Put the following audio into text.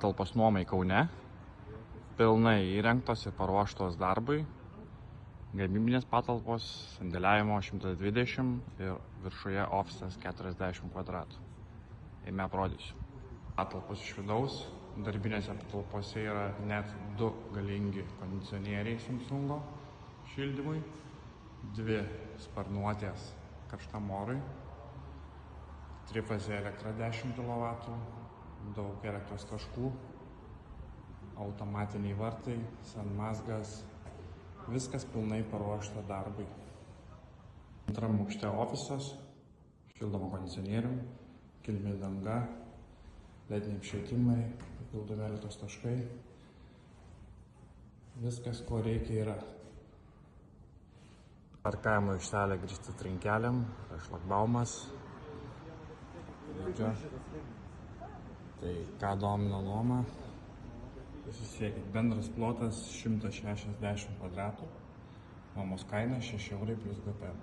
Patalpos nuomai Kaune. Pilnai įrengtos ir paruoštos darbui. Gamybinės patalpos, sandėliavimo 120 ir viršuje ofisas 40 kvadratų. Eime aprodysiu. Patalpos iš vidaus. Darbinėse patalpose yra net 2 galingi kondicionieriai Samsungo šildymui, 2 sparnuotės karštam orui, trifazė elektra 10 kW, daug elektros taškų, automatiniai vartai, sanmazgas, viskas pilnai paruošta darbui. Antram aukšte ofisas, šildoma kondicionierium, kilmi danga, lediniai apšvietimai, papildomi elektros taškai. Viskas, ko reikia, yra. Parkavimo aikštelė grįsti trinkeliam, šlagbaumas. Tai ką domina nuoma, susisiekit, bendras plotas 160 kvadratų, nuomos kaina 6 € + GPM.